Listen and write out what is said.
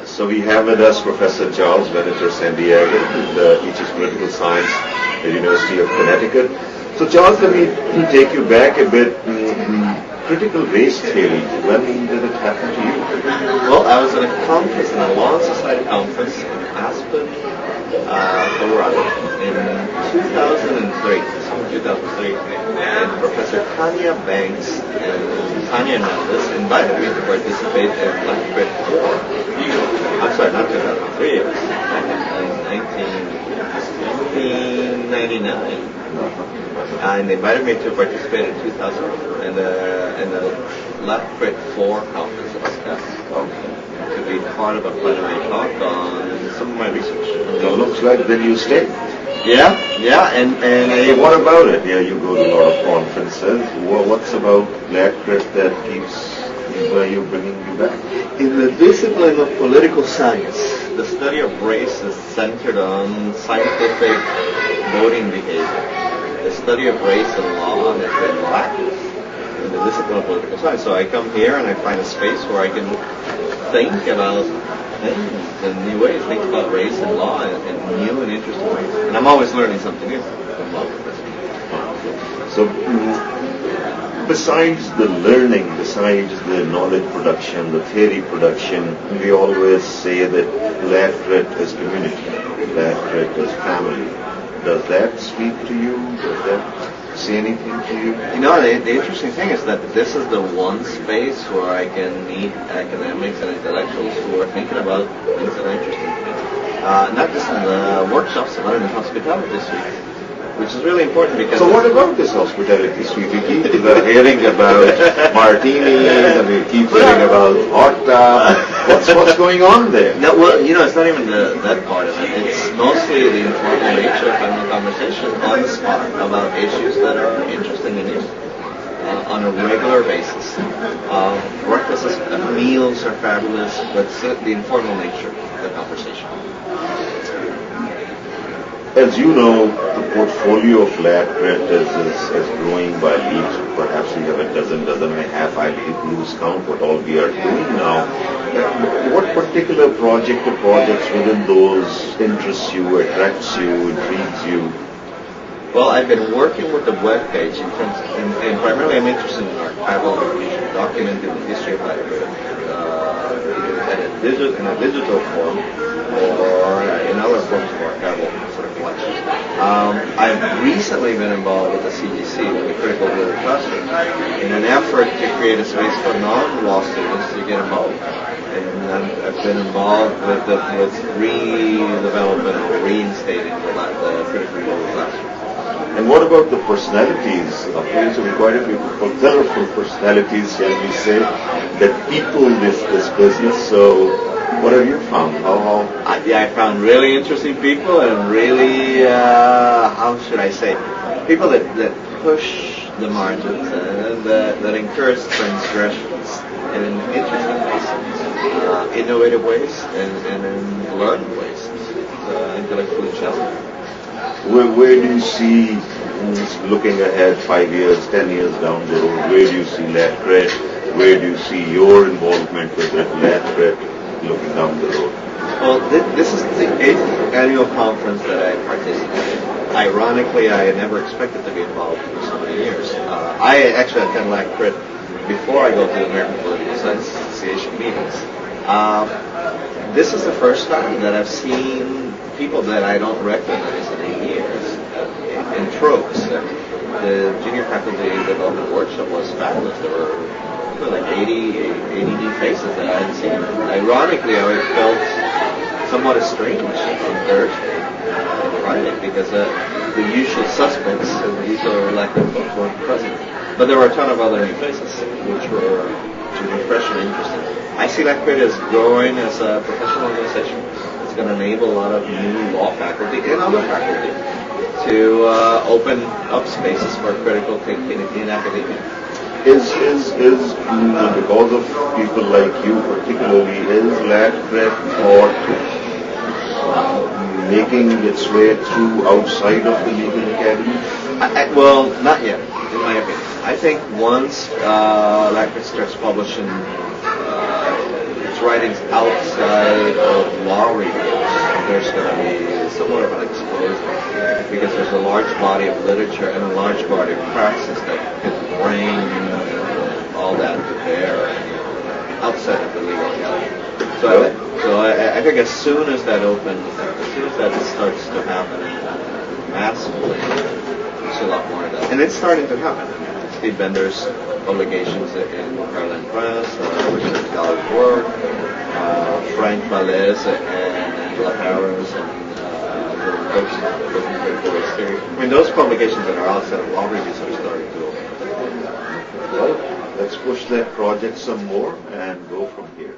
So we have with us Professor Charles Venator San Diego, who teaches political science at the University of Connecticut. So Charles, let me take you back a bit. Critical race theory, when did it happen to you? Well, I was at a conference, an Law Society conference in Aspen, Colorado, in 2003, summer 2003, and Professor Tanya Banks and Tanya Hernandez invited me to participate in latcrit 4. I'm sorry, not 2003, it was in 1999. And they invited me to participate in 2000 in the latcrit 4 conference that was held, to be part of a plenary talk on some of my research. So it looks like then you stayed. Yeah, and so what about it? Yeah, you go to a lot of conferences. What's about latcrit that keeps you bringing you back? In the discipline of political science, the study of race is centered on scientific voting behavior. The study of race and law has been lacking in the discipline of political science. So I come here and I find a space where I can think about things in new ways, think about race and law in new and interesting ways. And I'm always learning something new from law. So besides the learning, besides the knowledge production, the theory production, we always say that latcrit is community, latcrit is family. Does that speak to you? Does that say anything to you? You know, the interesting thing is that this is the one space where I can meet academics and intellectuals who are thinking about things that are interesting to me. Not just in the workshops, but in the hospitality suite, which is really important because... So what about this hospitality suite? We keep hearing about martinis and we keep hearing about hot tub. What's going on there? No, well, you know, it's not even that part of it. It's mostly the informal nature of having a conversation on the spot about issues that are interesting in you on a regular basis. Breakfasts, meals are fabulous, but it's the informal nature of the conversation. As you know, the portfolio of latcrit is growing by leaps. Perhaps we have a dozen and a half. I lose count what all we are doing now. What particular project or projects within those interests you, attracts you, intrigues you? Well, I've been working with the web page in terms, and primarily I'm interested in archival information, documenting the history of latcrit, either in a digital form or in other forms of archival sort of collection. I've recently been involved with the CGC, with the Critical Global Classroom, in an effort to create a space for non-law students to get involved. And I've been involved with redevelopment or reinstating the Critical Global Classroom. And what about the personalities? Appears to be quite a few colorful personalities, shall we say, that people this business. So what have you found? I found really interesting people and really, how should I say, people that push the margins and that encourage transgressions in interesting ways, innovative ways, and in learning ways, intellectually challenging. Where do you see, looking ahead 5 years, 10 years down the road, where do you see latcrit? Where do you see your involvement with latcrit looking down the road? Well, this is the 8th annual conference that I participated in. Ironically, I had never expected to be involved for so many years. I actually attend latcrit before I go to the American Political Science Association meetings. This is the first time that I've seen people that I don't recognize in 8 years in tropes. The junior faculty development workshop was fabulous. There were like 80 new faces that I hadn't seen. Ironically, I felt somewhat estranged on Thursday and Friday because the usual suspects and the usual elected folks weren't present. But there were a ton of other new faces, which were fresh and interesting. I see latcrit as growing as a professional organization. It's going to enable a lot of new law faculty and other faculty to open up spaces for critical thinking in academia. Is because of people like you particularly, is latcrit thought making its way through outside of the legal academy? Well, not yet, in my opinion. I think once latcrit starts publishing writings outside of law reviews, there's going to be somewhat of an explosion because there's a large body of literature and a large body of praxis that can bring all that to bear outside of the legal reality. So I think as soon as that opens, as soon as that starts to happen massively, there's a lot more of that. And it's starting to happen. Steve Bender's publications in Caroline Press, Richard Gal's work, Frank Valles and Angela Harris and folks looking for this theory. I mean, those publications that are outside of law reviews are starting to open. Well, let's push that project some more and go from here.